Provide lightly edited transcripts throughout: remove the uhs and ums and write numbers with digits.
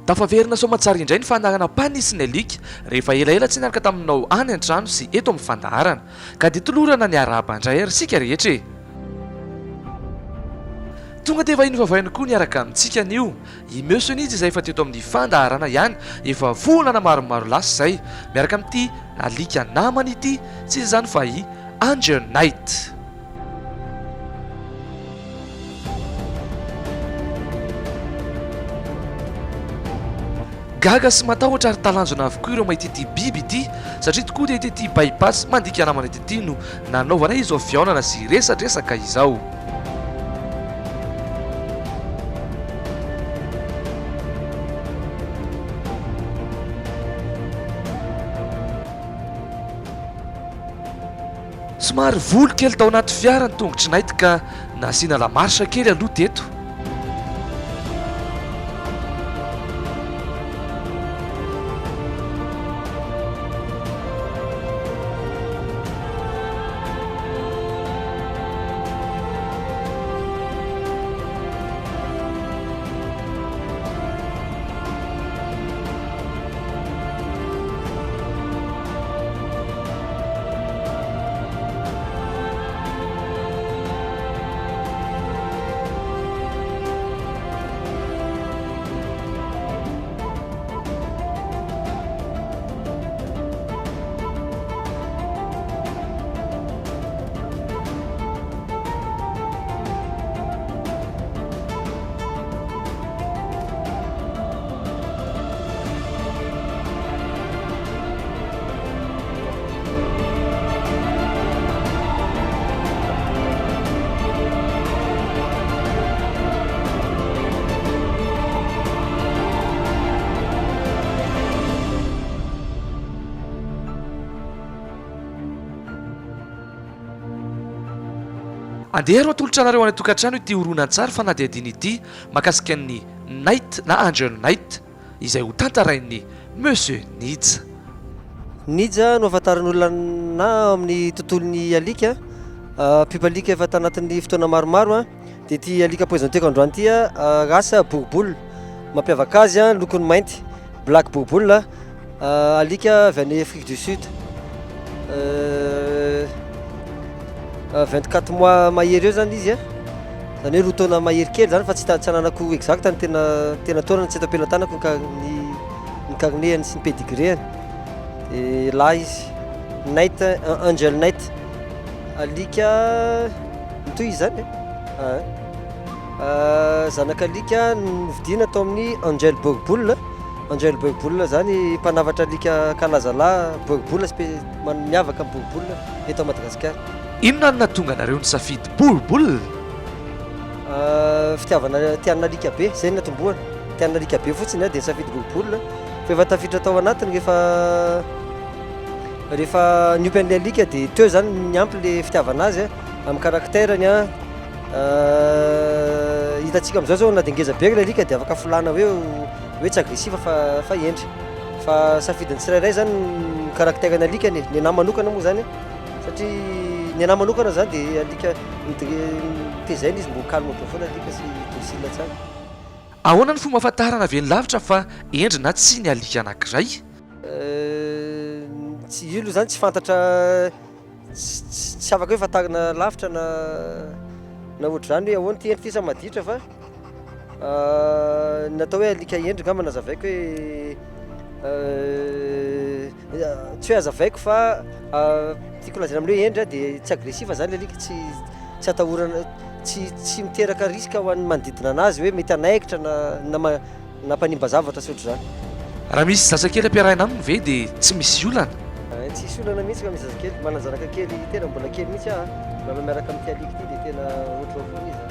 Tafaverina soamatsara indray ny fandaharana panisy ny alika rehefa elaela tsy niaraka taminao any an-trano sy eto amin'ny fandaharana ka dia tolorana ny arahaba indray ary sika rehetra. Tonga dia vahiny vavahiny koa niaraka amintsika anio i Monsieur Nidy izay efa teto amin'ny fandaharana ihany efa volana maromaro lasa izay miaraka amin'ity alika namany ity tsy izany fa i Angel Night. Gaga sy matahotra ary talanjona avokoa ireo mahita ity biby ity satria tokoa dia ity bypass mandika namana ity no nanaovana izao fihaonana sy resadresaka izao. Somary volo kely tao anaty fiara ny tongotry Night ka nasiana lamarsha kely aloha teto. Andeha ro atolotra anareo any tokantrano ity horonan-tsary fanadihadina ity mahakasika ny Night na Angel Night izay ho tantarain'ny Monsieur Nidy. Nidy no afantaran'olona na amin'ny tontolon'ny alika, biby efa tanatin'ny fotoana maromaro dia ity alika présentéko androany ity race Boerboel, mampiavaka azy lokony mainty, Black Boerboel, alika avy any Afrique du Sud. 24 mois mahery eo zany izy zany hoe roa taona mahery kely zany fa tsy ananako exact ny tena taonany tsy eto am-pelantanako ny carnet sy ny pédigré dia lahy izy Night, Angel Night, alika mitoy izy zany zanak'alika novidiana tao amin'ny Angel Boerboel. Angel Boerboel zany mpanavatra alika kalazalahy Boerboel miavaka amin'ny Boerboel eto Madagasikara. Inona no nahatonga anareo ny safidy Boerboel? Fitiavana tiana alika be, zay ny natombohana. Tiana alika be fotsiny dia safidy Boerboel. Fa efa tafiditra tao anatiny rehefa niompy an'ilay alika dia teo zany niampy ilay fitiavana azy amin'ny karakterany hitantsika amin'izao zao na dia ngeza be ilay alika dia afaka folana hoe tsy agressiva fa endry. Fa safidin'ny tsirairay zany ny karakterany alika ny anahy manokana moa zany satria ny anahy manokana zany dia alika tezaina izy mbo calme be foana alika sy docile tsara. Ahoana ny fomba ahafantarana avy lavitra fa endry na tsy ny alika anankiray? Tsy io aloha zany tsy fantatra, tsy afaka hoe fantarina lavitra na ohatr'izany hoe ahoana ty endry ty sa maditra fa natao hoe alika endry ngamba nazavaiko hoe tsy hoe azavaiko fa tiako lazaina amin'ilay hoe endry dia tsy agressiva zany ilay alika, tsy atahorana, tsy miteraka risque ho an'ny manodidina anazy hoe mety anaikitra na mpanimba zavatra sy ohatr'izany. Raha misy zazakely ampiarahina aminy ve dia tsy misy olana? Tsisy olana mihitsy ka misy zazakely, mananjanaka kely tena mbola kely mihitsy mbola miaraka amin'ity alika ity dia tena ohatrao foana izy.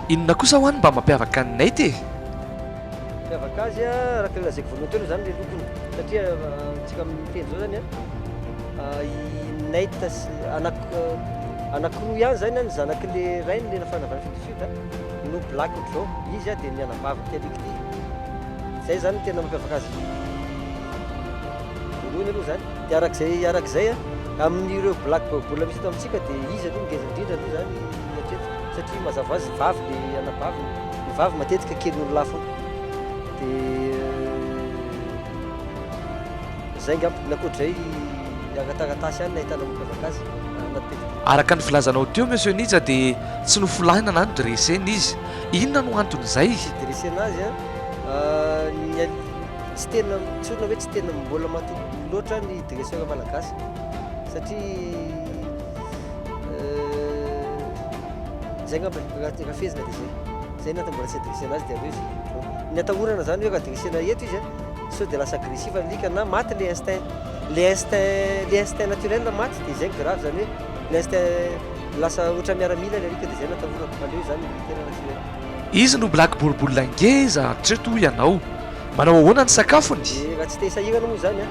Inona kosa ho any mba mampiavaka ny Night e? Mampiavaka azy araka lazaiko voalohany teo zany ilay lokony satria tsika miteny zao zany i Night anankiroa ihany zany ny zanak'ilay rainy le nafanavana Afrique du Sud no Black ohatr'izao izy dia ny anavavy ty alika ity. Zay zany tena mampiavaka azy voalohany aloha zany dia arak'izay amin'ireo Black Boerboel misy eto amintsika dia izy aloha ngeza indrindra aloha zany hatreto satria mazava azy vavy le anavavy, ny vavy matetika kely olo lafo. zay ngamba nakoatray agatagatasy ihany nahitana mampiavaka azy matetika. Araka ny filazanao teo monsieur Nija dia tsy nofulahina na nodressena izy, inona no anton'izay? Dressena azy tsy tena tsorina hoe tsy tena mbola matoky loatra ny dresseur malagasy satria zay ngamba rafezina dia zay nata mbola tsy adressena azy dia aveo izy ny atahorana zany hoe adressena eto izy sao dia lasa agressif alika na maty le instinct le instinct naturel maty dia zay grave zany hoe le instinct lasa oatra miaramila le alika dia zay natahorana aleo zany tena naturel. Izy no Black Boerboel ngeza hatreto ianao, manao ahoana ny sakafony? Raha tsy te hisahirana moa zany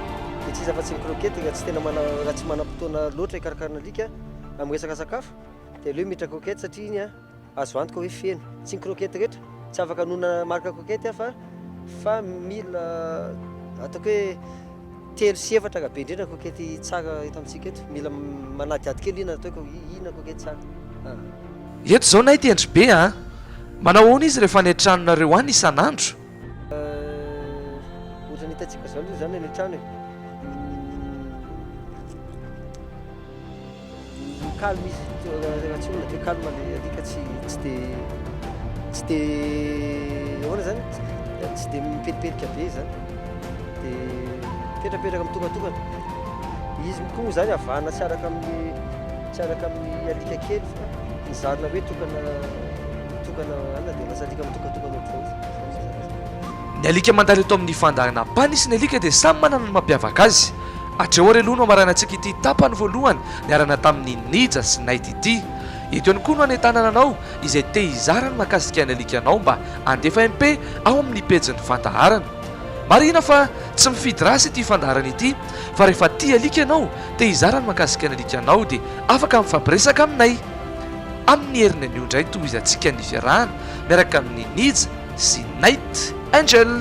dia tsy izy afa-tsy ny croquette raha tsy tena raha tsy manam-potoana loatra hikarakarana alika amin'ny resaka sakafo dia aleo mitra croquette satria iny azo antoka hoe feno tsy ny croquette rehetra tsy afaka hanona marika croquette fa mila ataoko hoe 3 sy 4 rabe indrindra croquette tsara eto amintsika eto, mila manadiady kely ina ataoko ina croquette tsara. Eto zao nay tendry be manao ahoana izy rehefa any an-tranonareo any isan'andro? Ohatrany hitantsika zao aloha zany any an-trano calme izy raha tsy olona dia calme le alika tsy dia ahoana zany tsy dia mipelipelika be zany dia petrapetraka mitokatokana izy koa moa zany avahana tsy araka amin'ny alika kely fa mizarina hoe tokana ana dia lasa alika mitokatokana ohatr'izao. Ny alika mandalo eto amin'ny fandaharana ampany sy ny alika dia samy manana ny mampiavaka azy. Hatreo ary aloha no amaranantsika ity tapany voalohany niarana tamin'ny Nija sy Naity ity. Eto ihany koa no anentanana anao izay te hizarana mahakasika ny alikanao mba handefa MP ao amin'ny pejin'ny fandaharana. Marina fa tsy mifidy rasy ity fandaharana ity fa rehefa tia alika ianao te hizarana mahakasika ny alikanao dia afaka mifampiresaka aminay. Amin'ny herin'ny indray toy izantsika ny fiarahana miaraka amin'ny Nija sy Naity Angel.